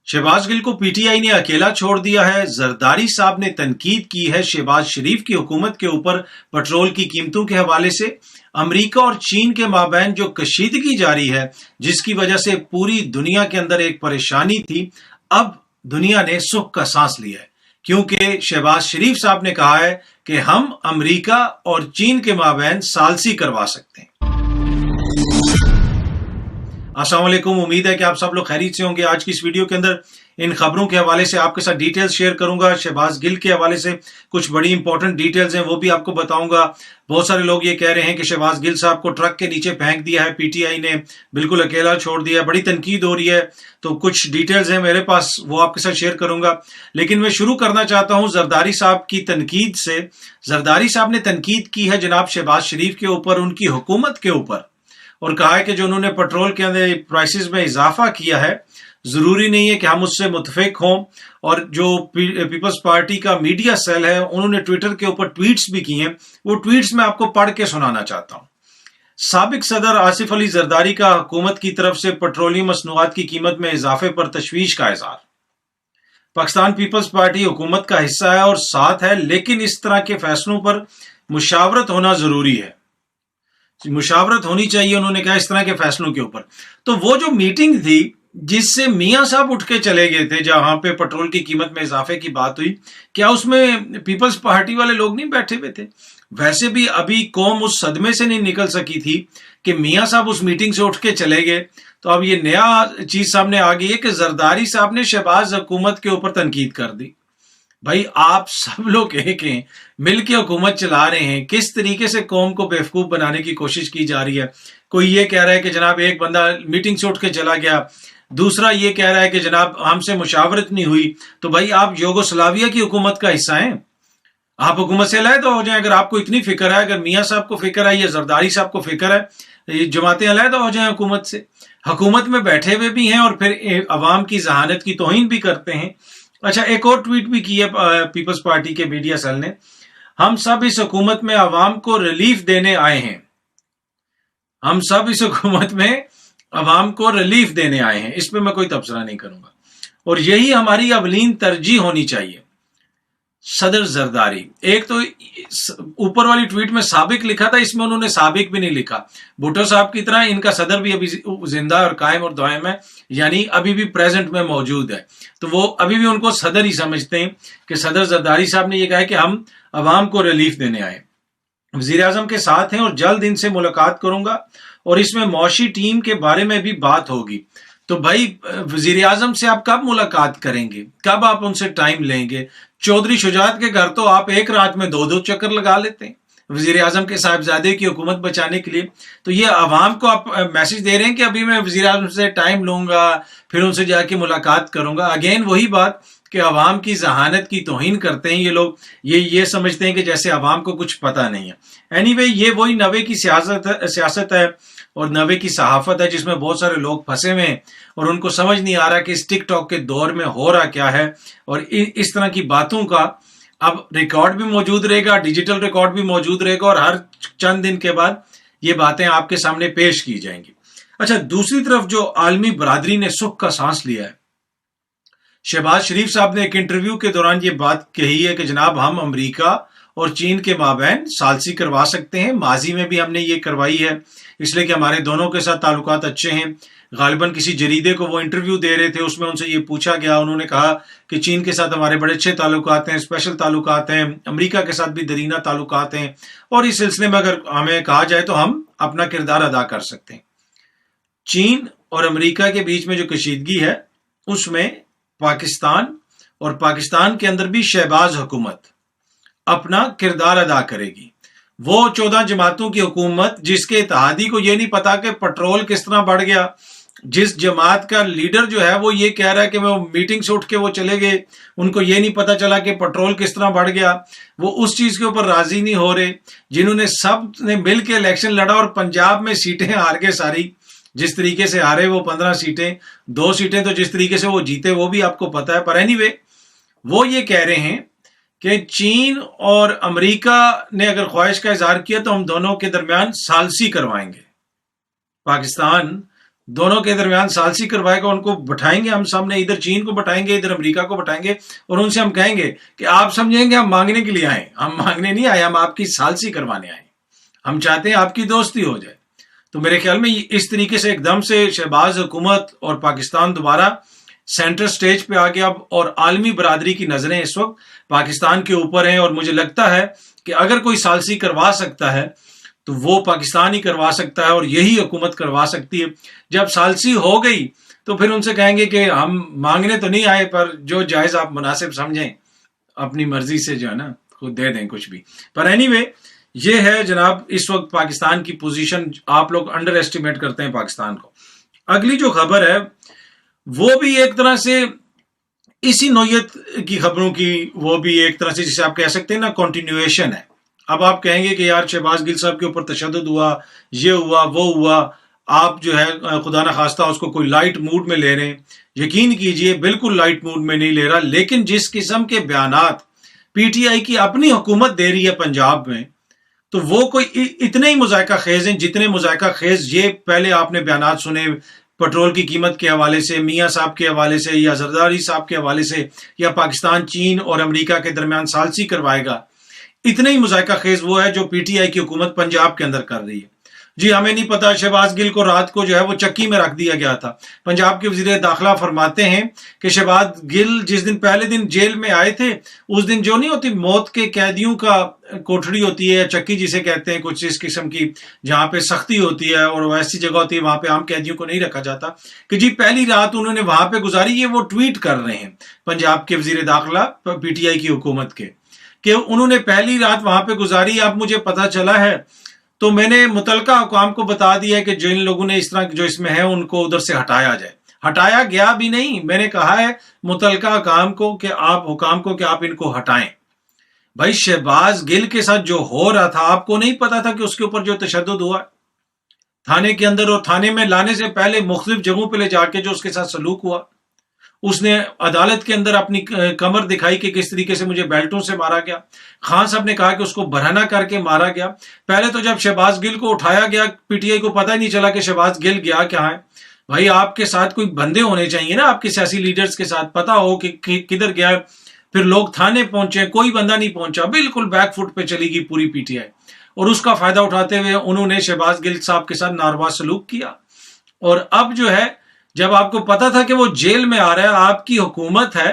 शहबाज गिल को पीटीआई ने अकेला छोड़ दिया है। जरदारी साहब ने तनकीद की है शहबाज शरीफ की हुकूमत के ऊपर पेट्रोल की कीमतों के हवाले से। अमेरिका और चीन के माबैन जो कशीदगी जारी है, जिसकी वजह से पूरी दुनिया के अंदर एक परेशानी थी, अब दुनिया ने सुख का सांस लिया है, क्योंकि शहबाज शरीफ साहब ने कहा है कि हम अमेरिका और चीन के माबैन सालसी करवा सकते हैं। अस्सलाम वालेकुम, उम्मीद है कि आप सब लोग खैरियत से होंगे। आज की इस वीडियो के अंदर इन खबरों के हवाले से आपके साथ डिटेल्स शेयर करूंगा। शहबाज गिल के हवाले से कुछ बड़ी इंपॉर्टेंट डिटेल्स हैं, वो भी आपको बताऊंगा। बहुत सारे लोग ये कह रहे हैं कि शहबाज गिल साहब को ट्रक के नीचे फेंक दिया है पीटीआई ने, बिल्कुल अकेला छोड़ दिया है, बड़ी तनकीद हो रही है। तो कुछ डिटेल्स हैं मेरे पास, वो आपके साथ शेयर करूंगा। लेकिन मैं शुरू करना चाहता हूं जरदारी साहब की तनकीद से। जरदारी साहब ने तनकीद की है जनाब शहबाज शरीफ के ऊपर, उनकी हुकूमत के ऊपर, और कहा है कि जो उन्होंने पेट्रोल के अंदर प्राइसेस में इजाफा किया है, जरूरी नहीं है कि हम उससे मुतफिक हों। और जो पीपल्स पार्टी का मीडिया सेल है, उन्होंने ट्विटर के ऊपर ट्वीट्स भी किए हैं, वो ट्वीट्स मैं आपको पढ़ के सुनाना चाहता हूं। साबिक सदर आसिफ अली जरदारी का हुकूमत की तरफ से पेट्रोलियम मसनूआत की कीमत में इजाफे पर तशवीश का इजहार। पाकिस्तान पीपल्स पार्टी हुकूमत का हिस्सा है और साथ है, लेकिन इस तरह के फैसलों पर मुशावरत होना जरूरी है, मुशावरत होनी चाहिए। उन्होंने कहा इस तरह के फैसलों के ऊपर। तो वो जो मीटिंग थी जिससे मियां साहब उठ के चले गए थे, जहां पे पेट्रोल की कीमत में इजाफे की बात हुई, क्या उसमें पीपल्स पार्टी वाले लोग नहीं बैठे हुए थे? वैसे भी अभी कौम उस सदमे से नहीं निकल सकी थी कि मियां साहब उस मीटिंग से उठ के चले गए। तो अब ये नया चीज सामने आ गई है कि जरदारी साहब ने शहबाज हुकूमत के ऊपर तनकीद कर दी। भाई, आप सब लोग एक हैं, मिल के हुकूमत चला रहे हैं, किस तरीके से कौम को बेवकूफ बनाने की कोशिश की जा रही है। कोई ये कह रहा है कि जनाब एक बंदा मीटिंग से उठ के चला गया, दूसरा ये कह रहा है कि जनाब हमसे मुशावरत नहीं हुई। तो भाई, आप यूगोस्लाविया की हुकूमत का हिस्सा हैं, आप हुकूमत से अलहदा हो जाएं। अगर आपको इतनी फिक्र है, अगर मियां साहब को फिक्र है या जरदारी साहब को फिक्र है, जमातें अलहदा हो जाएं हुकूमत से। हुकूमत में बैठे हुए भी हैं और फिर अवाम की जहानत की तौहीन भी करते हैं। अच्छा, एक और ट्वीट भी की है पीपल्स पार्टी के मीडिया सेल ने। हम सब इस हुकूमत में अवाम को रिलीफ देने आए हैं, हम सब इस हुकूमत में अवाम को रिलीफ देने आए हैं, इस पे मैं कोई तबसरा नहीं करूंगा, और यही हमारी अवलीन तरजीह होनी चाहिए। सदर जरदारी, एक तो ऊपर वाली ट्वीट में साबिक लिखा था, इसमें उन्होंने साबिक भी नहीं लिखा। भुट्टो साहब की तरह इनका सदर भी अभी जिंदा और कायम और दायम है, यानी अभी भी प्रेजेंट में मौजूद है। तो वो अभी भी उनको सदर ही समझते हैं कि सदर जरदारी साहब ने ये कहा है कि हम अवाम को रिलीफ देने आए, वजीर आजम के साथ हैं और जल्द इनसे मुलाकात करूंगा और इसमें मौशी टीम के बारे में भी बात होगी। तो भाई, वजीर आजम से आप कब मुलाकात करेंगे, कब आप उनसे टाइम लेंगे? चौधरी शुजात के घर तो आप एक रात में 2-2 चक्कर लगा लेते हैं वजीर आजम के साहिबजादे की हुकूमत बचाने के लिए। तो ये आवाम को आप मैसेज दे रहे हैं कि अभी मैं वजीर आजम से टाइम लूंगा, फिर उनसे जाके मुलाकात करूंगा। अगेन वही बात कि अवाम की जहानत की तौहीन करते हैं ये लोग, ये समझते हैं कि जैसे अवाम को कुछ पता नहीं है। एनीवे, ये वही नवे की सियासत है और नवे की सहाफत है, जिसमें बहुत सारे लोग फंसे हुए हैं और उनको समझ नहीं आ रहा कि इस टिकटॉक के दौर में हो रहा क्या है। और इस तरह की बातों का अब रिकॉर्ड भी मौजूद रहेगा, डिजिटल रिकॉर्ड भी मौजूद रहेगा, और हर चंद दिन के बाद ये बातें आपके सामने पेश की जाएंगी। अच्छा, दूसरी तरफ जो आलमी बरादरी ने सुख का सांस लिया है, शहबाज शरीफ साहब ने एक इंटरव्यू के दौरान ये बात कही है कि जनाब हम अमेरिका और चीन के माबैन सालसी करवा सकते हैं। माजी में भी हमने ये करवाई है, इसलिए कि हमारे दोनों के साथ ताल्लुकात अच्छे हैं। गालिबन किसी जरीदे को वो इंटरव्यू दे रहे थे, उसमें उनसे ये पूछा गया, उन्होंने कहा कि चीन के साथ हमारे बड़े अच्छे ताल्लुकात हैं, स्पेशल ताल्लुकात हैं, अमेरिका के साथ भी दरीना ताल्लुकात हैं, और इस सिलसिले में अगर हमें कहा जाए तो हम अपना किरदार अदा कर सकते हैं। चीन और अमेरिका के बीच में जो कशीदगी है, उसमें पाकिस्तान और पाकिस्तान के अंदर भी शहबाज हुकूमत अपना किरदार अदा करेगी। वो 14 जमातों की हुकूमत जिसके इत्तेहादी को ये नहीं पता कि पेट्रोल किस तरह बढ़ गया, जिस जमात का लीडर जो है वो ये कह रहा है कि वो मीटिंग से उठ के वो चले गए, उनको ये नहीं पता चला कि पेट्रोल किस तरह बढ़ गया, वो उस चीज के ऊपर राजी नहीं हो रहे। जिन्होंने सब ने मिल के इलेक्शन लड़ा और पंजाब में सीटें हार गए सारी, जिस तरीके से हारे वो 15 सीटें, 2 सीटें तो जिस तरीके से वो जीते वो भी आपको पता है। पर एनीवे, वो ये कह रहे हैं कि चीन और अमेरिका ने अगर ख्वाहिश का इजहार किया तो हम दोनों के दरमियान सालसी करवाएंगे। पाकिस्तान दोनों के दरमियान सालसी करवाएगा, उनको बैठाएंगे हम सामने, इधर चीन को बैठाएंगे, इधर अमेरिका को बैठाएंगे, और उनसे हम कहेंगे कि आप समझेंगे हम मांगने के लिए आए, हम मांगने नहीं आए, हम आपकी सालसी करवाने आए, हम चाहते हैं आपकी दोस्ती हो जाए। तो मेरे ख्याल में इस तरीके से एकदम से शहबाज हुकूमत और पाकिस्तान दोबारा सेंटर स्टेज पे आ गया, और आलमी बरादरी की नजरें इस वक्त पाकिस्तान के ऊपर हैं। और मुझे लगता है कि अगर कोई सालसी करवा सकता है तो वो पाकिस्तान ही करवा सकता है, और यही हुकूमत करवा सकती है। जब सालसी हो गई तो फिर उनसे कहेंगे कि हम मांगने तो नहीं आए, पर जो जायज आप मुनासिब समझें अपनी मर्जी से जो है ना खुद दे दें कुछ भी। पर एनीवे ये है जनाब इस वक्त पाकिस्तान की पोजीशन। आप लोग अंडर एस्टिमेट करते हैं पाकिस्तान को। अगली जो खबर है वो भी एक तरह से इसी नौयत की खबरों की, वो भी एक तरह से जिसे आप कह सकते हैं ना कंटिन्यूएशन है। अब आप कहेंगे कि यार शहबाज गिल साहब के ऊपर तशद्दुद हुआ, ये हुआ वो हुआ, आप जो है खुदा ना खास्ता उसको कोई लाइट मूड में ले रहे हैं। यकीन कीजिए बिल्कुल लाइट मूड में नहीं ले रहा, लेकिन जिस किस्म के बयानात पीटीआई की अपनी हुकूमत दे रही है पंजाब में, तो वो कोई इतने ही मुज़ायका खेज हैं जितने मुज़ायका खेज ये पहले आपने बयानात सुने पेट्रोल की कीमत के हवाले से, मियाँ साहब के हवाले से, या जरदारी साहब के हवाले से, या पाकिस्तान चीन और अमेरिका के दरमियान सालसी करवाएगा। इतने ही मुज़ायका खेज वो है जो पीटीआई की हुकूमत पंजाब के अंदर कर रही है। जी हमें नहीं पता, शहबाज गिल को रात को जो है वो चक्की में रख दिया गया था। पंजाब के वजीर दाखिला फरमाते हैं कि शहबाज गिल जिस दिन पहले दिन जेल में आए थे, उस दिन जो नहीं होती मौत के कैदियों का कोठड़ी होती है, चक्की जिसे कहते हैं, कुछ इस किस्म की जहां पे सख्ती होती है और वैसी जगह होती है वहां पे आम कैदियों को नहीं रखा जाता, कि जी पहली रात उन्होंने वहां पे गुजारी। ये वो ट्वीट कर रहे हैं पंजाब के वजीर दाखिला पीटीआई की हुकूमत के, कि उन्होंने पहली रात वहां पे गुजारी। अब मुझे पता चला है तो मैंने मुतलका हुकाम को बता दिया है कि जिन लोगों ने इस तरह जो इसमें है उनको उधर से हटाया जाए। हटाया गया भी नहीं, मैंने कहा है मुतलका हुकाम को कि आप इनको हटाएं। भाई शहबाज गिल के साथ जो हो रहा था, आपको नहीं पता था कि उसके ऊपर जो तशद्दुद हुआ थाने के अंदर, और थाने में लाने से पहले मुख्तलिफ जगहों पर ले जाके जो उसके साथ सलूक हुआ, उसने अदालत के अंदर अपनी कमर दिखाई कि किस तरीके से मुझे बेल्टों से मारा गया। खान साहब ने कहा कि उसको बरहना करके मारा गया। पहले तो जब शहबाज गिल को उठाया गया, पीटीआई को पता ही नहीं चला कि शहबाज गिल गया क्या है। भाई आपके साथ कोई बंदे होने चाहिए ना, आपके सियासी लीडर्स के साथ पता हो कि किधर गया। फिर लोग थाने पहुंचे, कोई बंदा नहीं पहुंचा, बिल्कुल बैक फुट पे चली गई पूरी पीटीआई, और उसका फायदा उठाते हुए उन्होंने शहबाज गिल साहब के साथ नारवा सलूक किया। और अब जो है जब आपको पता था कि वो जेल में आ रहा है, आपकी हुकूमत है,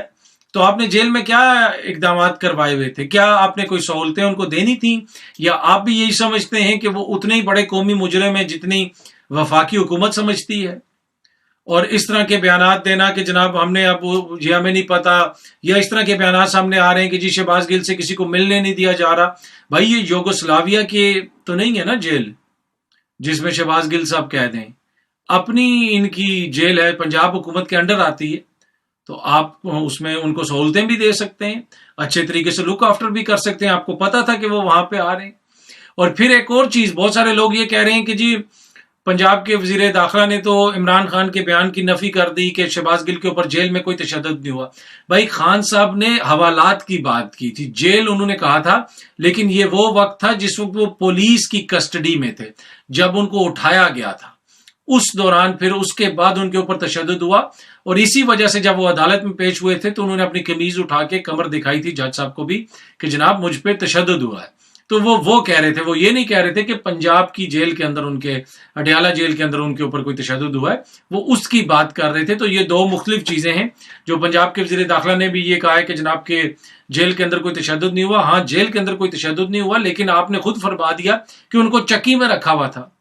तो आपने जेल में क्या इकदाम करवाए हुए थे? क्या आपने कोई सहूलतें उनको देनी थी, या आप भी यही समझते हैं कि वो उतने ही बड़े कौमी मुजरिम है जितनी वफाकी हुकूमत समझती है? और इस तरह के बयानात देना कि जनाब हमने अब जी हमें नहीं पता, या इस तरह के बयानात सामने आ रहे हैं कि जी शहबाज गिल से किसी को मिलने नहीं दिया जा रहा। भाई ये यूगोस्लाविया के तो नहीं है ना जेल जिसमें शहबाज गिल साहब कह दें, अपनी इनकी जेल है, पंजाब हुकूमत के अंडर आती है, तो आप उसमें उनको सहूलतें भी दे सकते हैं, अच्छे तरीके से लुक आफ्टर भी कर सकते हैं। आपको पता था कि वो वहां पे आ रहे हैं। और फिर एक और चीज, बहुत सारे लोग ये कह रहे हैं कि जी पंजाब के वजीर दाखिला ने तो इमरान खान के बयान की नफी कर दी कि शहबाज गिल के ऊपर जेल में कोई तशद्दुद नहीं हुआ। भाई खान साहब ने हवालात की बात की थी, जेल उन्होंने कहा था, लेकिन ये वो वक्त था जिस वक्त वो पुलिस की कस्टडी में थे, जब उनको उठाया गया था उस दौरान फिर उसके बाद उनके ऊपर तशद्दुद हुआ। और इसी वजह से जब वो अदालत में पेश हुए थे तो उन्होंने अपनी कमीज उठा के कमर दिखाई थी जज साहब को भी कि जनाब मुझ पे तशद्दुद हुआ है। तो वो कह रहे थे, वो ये नहीं कह रहे थे कि पंजाब की जेल के अंदर उनके अडयाला जेल के अंदर उनके ऊपर कोई तशद्दुद हुआ है, वो उसकी बात कर रहे थे। तो ये दो मुख्तलिफ चीजें हैं। जो पंजाब के वजीर दाखिला ने भी ये कहा है कि जनाब के जेल के अंदर कोई तशद्दुद नहीं हुआ। हाँ, जेल के अंदर कोई तशद्दुद नहीं हुआ, लेकिन आपने खुद फरमा दिया कि उनको चक्की में रखा हुआ था।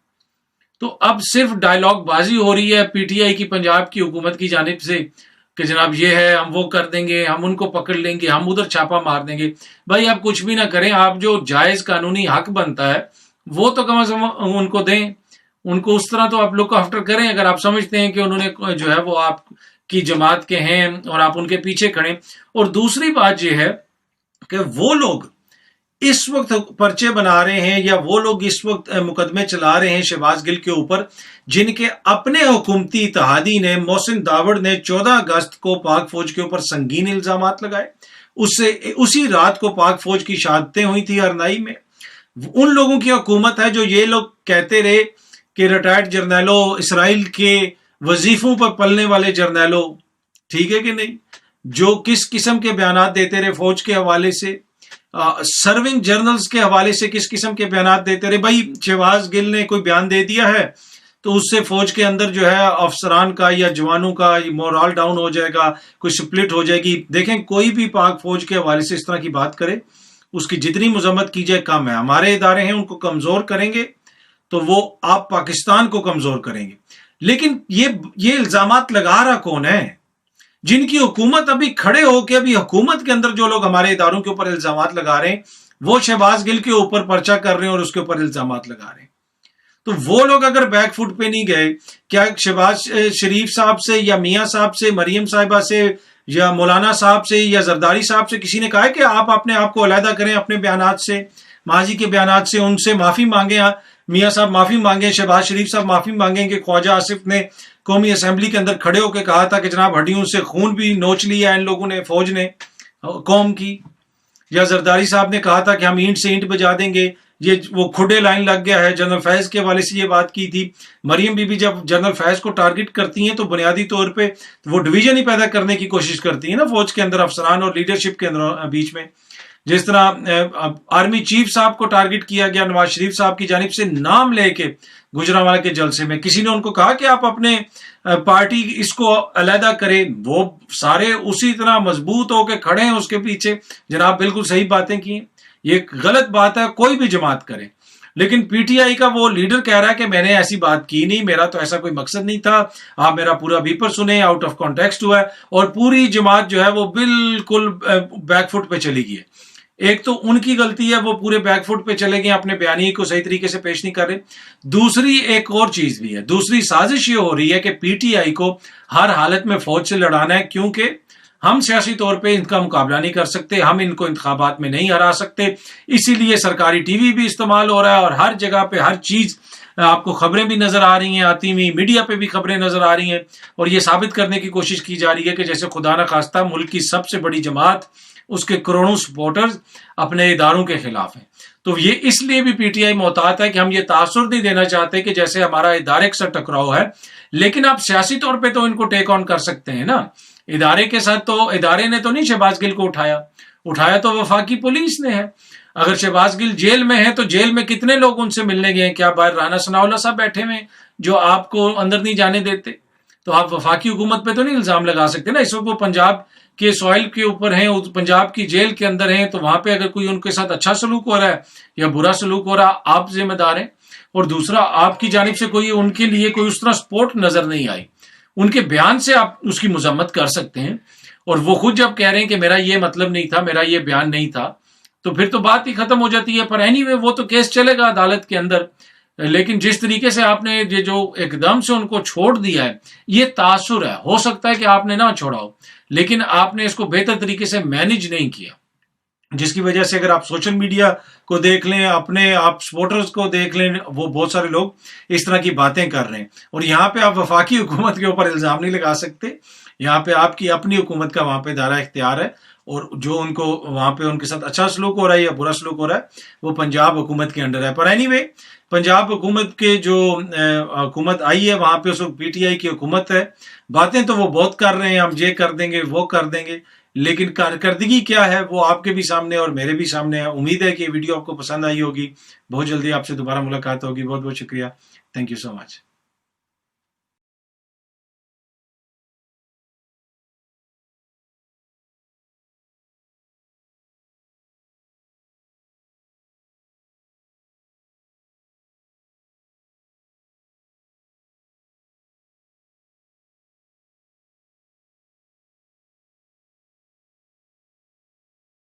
तो अब सिर्फ डायलॉग बाजी हो रही है पीटीआई की पंजाब की हुकूमत की जानिब से कि जनाब ये है, हम वो कर देंगे, हम उनको पकड़ लेंगे, हम उधर छापा मार देंगे। भाई आप कुछ भी ना करें, आप जो जायज कानूनी हक बनता है वो तो कम से कम उनको दें, उनको उस तरह तो आप लुक आफ्टर करें। अगर आप समझते हैं कि उन्होंने जो है वो आपकी जमात के हैं और आप उनके पीछे खड़े। और दूसरी बात यह है कि वो लोग इस वक्त पर्चे बना रहे हैं, या वो लोग इस वक्त मुकदमे चला रहे हैं शहबाज गिल के ऊपर, जिनके अपने हुकूमती इत्तेहादी ने, मोहसिन दावड़ ने 14 अगस्त को पाक फौज के ऊपर संगीन इल्जाम लगाए। उसी रात को पाक फौज की शहादतें हुई थी अरनाई में। उन लोगों की हुकूमत है जो ये लोग कहते रहे कि रिटायर्ड जर्नैलों, इसराइल के वजीफों पर पलने वाले जर्नैलों, ठीक है कि नहीं, जो किस किस्म के बयानात देते रहे फौज के हवाले से, सर्विंग जर्नल्स के हवाले से किस किस्म के बयानात देते रहे। भाई शहबाज गिल ने कोई बयान दे दिया है तो उससे फौज के अंदर जो है अफसरान का या जवानों का मोरल डाउन हो जाएगा, कोई स्प्लिट हो जाएगी। देखें, कोई भी पाक फौज के हवाले से इस तरह की बात करे, उसकी जितनी मजम्मत की जाए कम है। हमारे इदारे हैं, उनको कमजोर करेंगे तो वो आप पाकिस्तान को कमजोर करेंगे। लेकिन ये इल्जामात लगा रहा कौन है? जिनकी हुकूमत अभी खड़े होकर, अभी हुकूमत के अंदर जो लोग हमारे इदारों के ऊपर इल्जामात लगा रहे हैं, वो शहबाज गिल के ऊपर पर्चा कर रहे हैं और उसके ऊपर इल्जामात लगा रहे हैं। तो वो लोग अगर बैक फुट पे नहीं गए, क्या शहबाज शरीफ साहब से या मियां साहब से, मरियम साहिबा से या मौलाना साहब से या जरदारी साहब से किसी ने कहा है कि आप अपने आप को अलहदा करें अपने बयानात से, माजी के बयानात से, उनसे माफी मांगे, मियां साहब माफी मांगे, शहबाज शरीफ साहब माफी मांगेंगे। ख्वाजा आसिफ ने कौमी असेंबली के अंदर खड़े होकर कहा था कि जनाब हड्डियों से खून भी नोच लिया इन लोगों ने, फौज ने, कौम की। या जरदारी साहब ने कहा था कि हम ईंट से ईंट बजा देंगे, ये वो खुडे लाइन लग गया है। जनरल फैज के हवाले से ये बात की थी। मरियम बीबी जब जनरल फैज को टारगेट करती हैं तो बुनियादी तौर पे वो डिवीजन ही पैदा करने की कोशिश करती है ना फौज के अंदर, अफसरान और लीडरशिप के अंदर बीच में। जिस तरह आर्मी चीफ साहब को टारगेट किया गया नवाज शरीफ साहब की जानिब से, नाम लेके गुजरांवाला के जलसे में किसी ने उनको कहा कि आप अपने पार्टी इसको अलहदा करें, वो सारे उसी तरह मजबूत होकर खड़े हैं उसके पीछे। जनाब बिल्कुल सही बातें की, ये गलत बात है, कोई भी जमात करे। लेकिन पीटीआई का वो लीडर कह रहा है कि मैंने ऐसी बात की नहीं, मेरा तो ऐसा कोई मकसद नहीं था, आप मेरा पूरा बीपर सुने, आउट ऑफ कॉन्टेक्स्ट हुआ है। और पूरी जमात जो है वो बिल्कुल बैकफुट पे चली गई है। एक तो उनकी गलती है, वो पूरे बैकफुट पे चले गए, अपने बयानी को सही तरीके से पेश नहीं कर रहे। दूसरी एक और चीज भी है, दूसरी साजिश ये हो रही है कि पीटीआई को हर हालत में फौज से लड़ाना है, क्योंकि हम सियासी तौर पे इनका मुकाबला नहीं कर सकते, हम इनको इंतखाबात में नहीं हरा सकते। इसीलिए सरकारी टीवी भी इस्तेमाल हो रहा है और हर जगह पे हर चीज, आपको खबरें भी नजर आ रही हैं, आती हुई मीडिया पे भी खबरें नजर आ रही हैं। और ये साबित करने की कोशिश की जा रही है कि जैसे खुदा न खास्ता मुल्क की सबसे बड़ी जमात, उसके करोड़ों सपोर्टर्स अपने इदारों के खिलाफ हैं। तो ये इसलिए भी पीटीआई मोहतात है कि हम ये तासुर नहीं देना चाहते कि जैसे हमारा इदारे के साथ टकराव है, लेकिन आप सियासी तौर पे तो इनको टेक ऑन कर सकते हैं ना। इदारे के साथ तो, इदारे ने तो नहीं शहबाज गिल को उठाया तो वफाकी पुलिस ने है। अगर शहबाज गिल जेल में है तो जेल में कितने लोग उनसे मिलने गए हैं? क्या बाहर राना सनाउल्लाह साहब बैठे हुए जो आपको अंदर नहीं जाने देते? तो आप वफाकी हुकूमत पे तो नहीं इल्जाम लगा सकते ना। इस वक्त वो पंजाब के सॉइल के ऊपर हैं, पंजाब की जेल के अंदर हैं, तो वहां पे अगर कोई उनके साथ अच्छा सलूक हो रहा है या बुरा सलूक हो रहा है, आप जिम्मेदार हैं। और दूसरा, आपकी जानिब से कोई उनके लिए कोई उस तरह सपोर्ट नजर नहीं आई। उनके बयान से आप उसकी मजम्मत कर सकते हैं, और वो खुद जब कह रहे हैं कि मेरा ये मतलब नहीं था, मेरा ये बयान नहीं था, तो फिर तो बात ही खत्म हो जाती है। पर एनीवे वो तो केस चलेगा अदालत के अंदर। लेकिन जिस तरीके से आपने ये जो एकदम से उनको छोड़ दिया है, ये तासुर है। हो सकता है कि आपने ना छोड़ा हो, लेकिन आपने इसको बेहतर तरीके से मैनेज नहीं किया, जिसकी वजह से अगर आप सोशल मीडिया को देख लें, अपने आप सपोर्टर्स को देख लें, वो बहुत सारे लोग इस तरह की बातें कर रहे हैं। और यहाँ पे आप वफाकी हुकूमत के ऊपर इल्जाम नहीं लगा सकते। यहाँ पे आपकी अपनी हुकूमत का वहां पे दायरा इख्तियार है, और जो उनको वहां पे उनके साथ अच्छा सलूक हो रहा है या बुरा सलूक हो रहा है, वो पंजाब हुकूमत के अंडर है। पर एनीवे, पंजाब हुकूमत के जो हुकूमत आई है वहां पे उस पीटीआई की हुकूमत है। बातें तो वो बहुत कर रहे हैं, हम ये कर देंगे वो कर देंगे, लेकिन कारकर्दगी क्या है वो आपके भी सामने और मेरे भी सामने है। उम्मीद है कि ये वीडियो आपको पसंद आई होगी। बहुत जल्दी आपसे दोबारा मुलाकात होगी। बहुत बहुत शुक्रिया। Thank you so much.